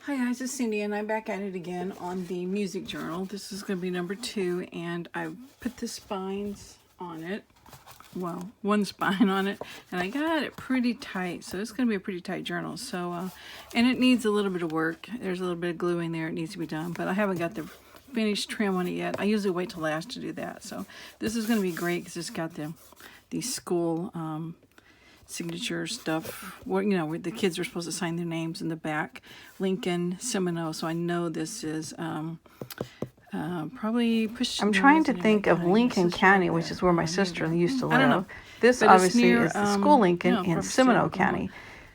Hi guys, it's Cindy and I'm back at it again on the music journal. This is going to be number 2 and I put the spines on it. Well, one spine on it, and I got it pretty tight, so it's going to be a pretty tight journal. So, and it needs a little bit of work. There's a little bit of gluing there. It needs to be done, but I haven't got the finished trim on it yet. I usually wait till last to do that. So this is going to be great because it's got the school signature stuff, where the kids are supposed to sign their names in the back. Lincoln, Seminole. So I know this is probably push. I'm trying to think of Lincoln County, which is where my sister used to live. I don't know. This obviously is the school Lincoln in Seminole County.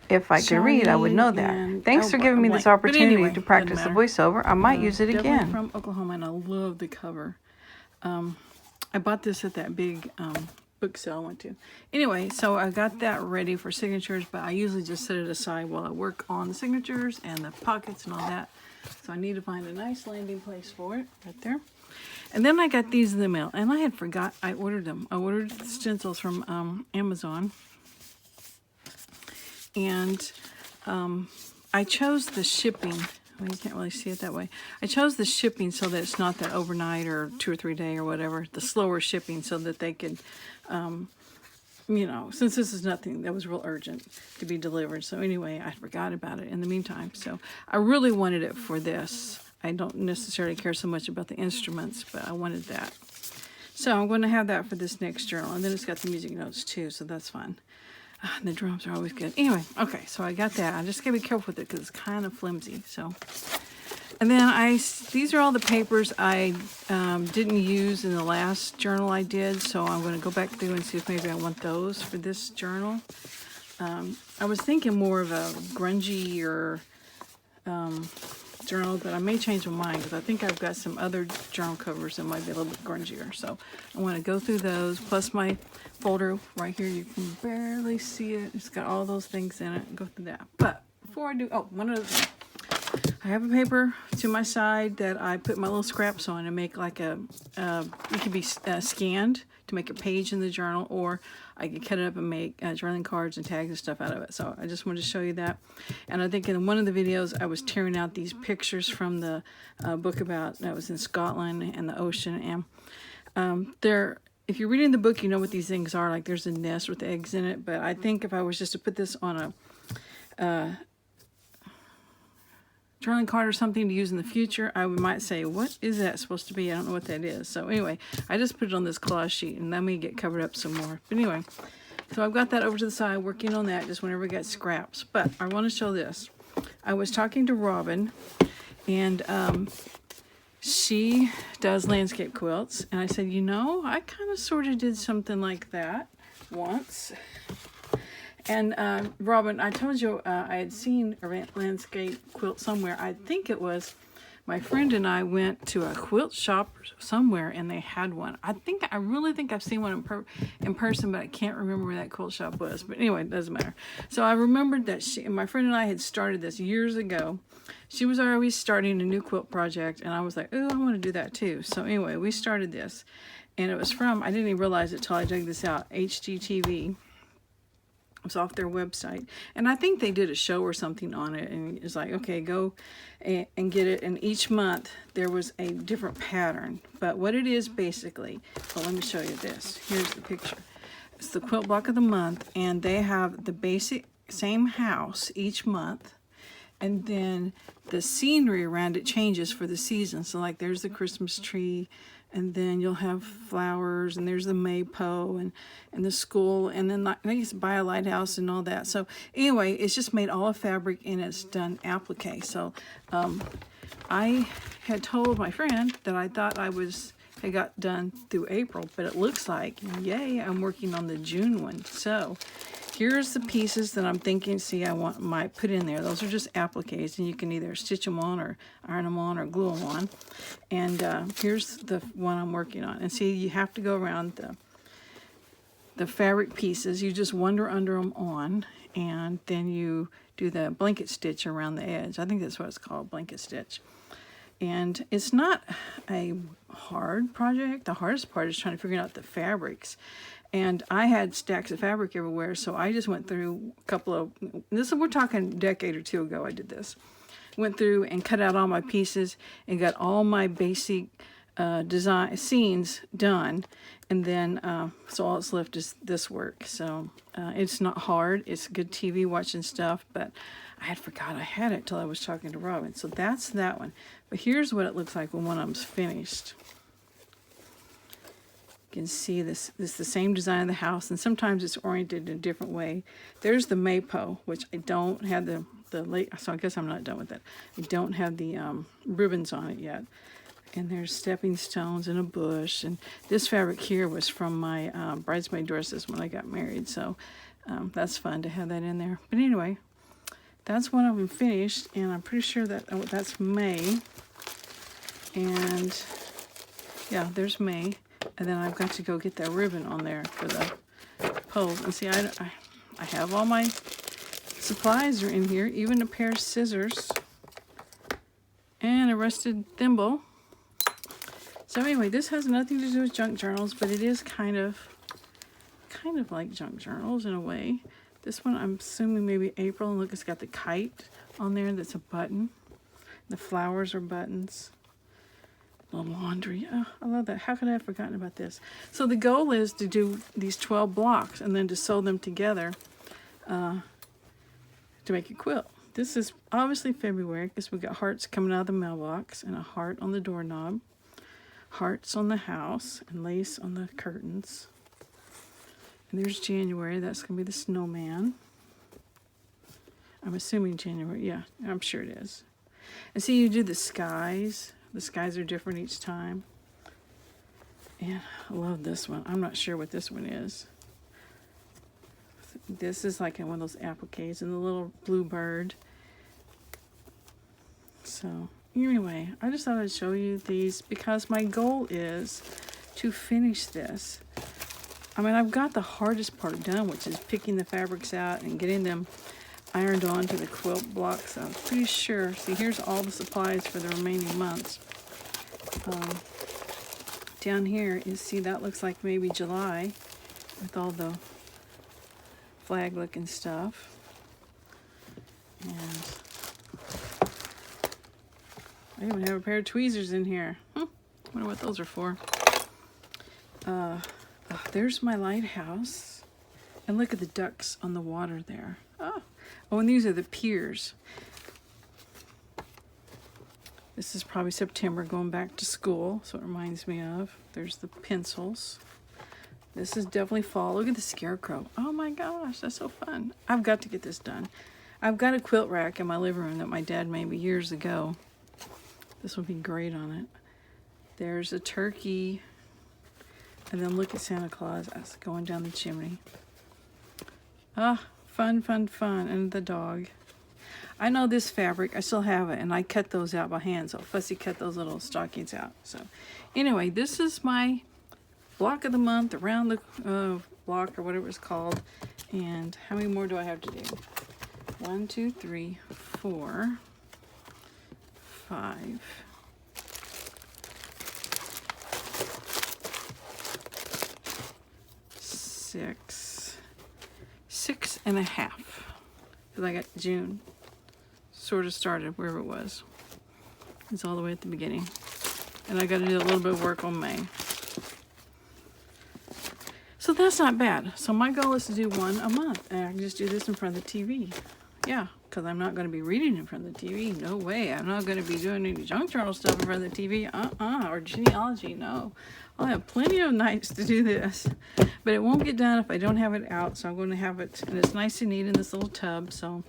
If I could read, I would know that. Thanks for giving me this opportunity to practice the voiceover. I might use it again. From Oklahoma, and I love the cover. I bought this at that big book sale I went to. Anyway, so I got that ready for signatures, but I usually just set it aside while I work on the signatures and the pockets and all that. So I need to find a nice landing place for it right there. And then I got these in the mail, and I had forgot I ordered them. I ordered the stencils from Amazon, and I chose the shipping. Well, you can't really see it that way. I chose the shipping so that it's not that overnight or 2 or 3 day or whatever, the slower shipping, so that they could, since this is nothing that was real urgent to be delivered. So anyway, I forgot about it in the meantime. So I really wanted it for this. I don't necessarily care so much about the instruments, but I wanted that. So I'm going to have that for this next journal. And then it's got the music notes too, so that's fun. The drums are always good. Anyway, okay, so I got that. I just gotta be careful with it because it's kind of flimsy. So, and then these are all the papers I didn't use in the last journal I did. So I'm going to go back through and see if maybe I want those for this journal. I was thinking more of a grungy or journal, but I may change my mind because I think I've got some other journal covers that might be a little bit grungier. So I want to go through those, plus my folder right here. You can barely see it. It's got all those things in it. Go through that. But before I do, one other thing. I have a paper to my side that I put my little scraps on and make like it could be scanned to make a page in the journal, or I could cut it up and make journaling cards and tags and stuff out of it. So I just wanted to show you that. And I think in one of the videos I was tearing out these pictures from the book about that was in Scotland and the ocean. And if you're reading the book, you know what these things are. Like there's a nest with eggs in it. But I think if I was just to put this on a journaling card or something to use in the future, I might say, what is that supposed to be? I don't know what that is. So anyway, I just put it on this collage sheet and let me get covered up some more. But anyway, so I've got that over to the side, working on that just whenever we got scraps. But I want to show this. I was talking to Robin, and she does landscape quilts. And I said, I kind of sort of did something like that once. And Robin, I told you I had seen a landscape quilt somewhere. I think it was my friend and I went to a quilt shop somewhere and they had one. I really think I've seen one in person, but I can't remember where that quilt shop was. But anyway, it doesn't matter. So I remembered that my friend and I had started this years ago. She was always starting a new quilt project, and I was like, oh, I want to do that too. So anyway, we started this, and it was from, I didn't even realize it till I dug this out, HGTV. It's off their website, and I think they did a show or something on it, and it's like, okay, go and get it. And each month there was a different pattern, but what it is basically, well, let me show you this. Here's the picture. It's the quilt block of the month, and they have the basic same house each month, and then the scenery around it changes for the season. So like there's the Christmas tree, and then you'll have flowers, and there's the maypole and the school, and then I think it's by a lighthouse and all that. So anyway, it's just made all of fabric, and it's done applique. So I had told my friend that I thought had got done through April, but it looks like, yay, I'm working on the June one. So here's the pieces that I'm thinking, might put in there. Those are just appliques, and you can either stitch them on or iron them on or glue them on. And here's the one I'm working on. And see, you have to go around the fabric pieces. You just wander under them on, and then you do the blanket stitch around the edge. I think that's what it's called, blanket stitch. And it's not a hard project. The hardest part is trying to figure out the fabrics. And I had stacks of fabric everywhere, so I just went through a couple of, we're talking a decade or two ago I did this. went through and cut out all my pieces and got all my basic design scenes done, and then so all that's left is this work. So it's not hard. It's good TV watching stuff, but I had forgot I had it till I was talking to Robin. So that's that one. But here's what it looks like when one of them's finished. You can see this is the same design of the house, and sometimes it's oriented in a different way. There's the maypole, which I don't have the late, so I guess I'm not done with it. I don't have the ribbons on it yet. And there's stepping stones and a bush. And this fabric here was from my bridesmaid dresses when I got married. So that's fun to have that in there. But anyway, that's one of them finished. And I'm pretty sure that that's May. And yeah, there's May. And then I've got to go get that ribbon on there for the poles. And see, I have all my supplies are in here. Even a pair of scissors. And a rusted thimble. So anyway, this has nothing to do with junk journals, but it is kind of like junk journals in a way. This one, I'm assuming maybe April, and look, it's got the kite on there that's a button. The flowers are buttons. The laundry, oh, I love that. How could I have forgotten about this? So the goal is to do these 12 blocks and then to sew them together to make a quilt. This is obviously February because we got hearts coming out of the mailbox and a heart on the doorknob. Hearts on the house and lace on the curtains. And there's January. That's going to be the snowman. I'm assuming January. Yeah, I'm sure it is. And see, you do the skies. The skies are different each time. And I love this one. I'm not sure what this one is. This is like one of those appliques and the little blue bird. So anyway, I just thought I'd show you these because my goal is to finish this. I mean, I've got the hardest part done, which is picking the fabrics out and getting them ironed on to the quilt blocks. I'm pretty sure. See, here's all the supplies for the remaining months. Down here, you see that looks like maybe July with all the flag looking stuff. And I even have a pair of tweezers in here. Wonder what those are for. There's my lighthouse. And look at the ducks on the water there. Oh, and these are the piers. This is probably September, going back to school, so it reminds me of. There's the pencils. This is definitely fall. Look at the scarecrow. Oh my gosh, that's so fun. I've got to get this done. I've got a quilt rack in my living room that my dad made me years ago. This would be great on it. There's a turkey. And then look at Santa Claus as going down the chimney. Ah, fun, fun, fun. And the dog. I know this fabric. I still have it. And I cut those out by hand. So Fussy cut those little stockings out. So anyway, this is my block of the month, around the block or whatever it's called. And how many more do I have to do? 1, 2, 3, 4, 5. 6.5. Because I got June sort of started wherever it was. It's all the way at the beginning. And I got to do a little bit of work on May. So that's not bad. So my goal is to do one a month. And I can just do this in front of the TV. Yeah, because I'm not going to be reading in front of the TV. No way. I'm not going to be doing any junk journal stuff in front of the TV. Or genealogy. No. I'll have plenty of nights to do this. But it won't get done if I don't have it out. So I'm going to have it. And it's nice and neat in this little tub. So,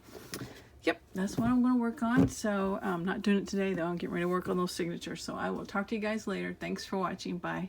yep. That's what I'm going to work on. So I'm not doing it today, though. I'm getting ready to work on those signatures. So I will talk to you guys later. Thanks for watching. Bye.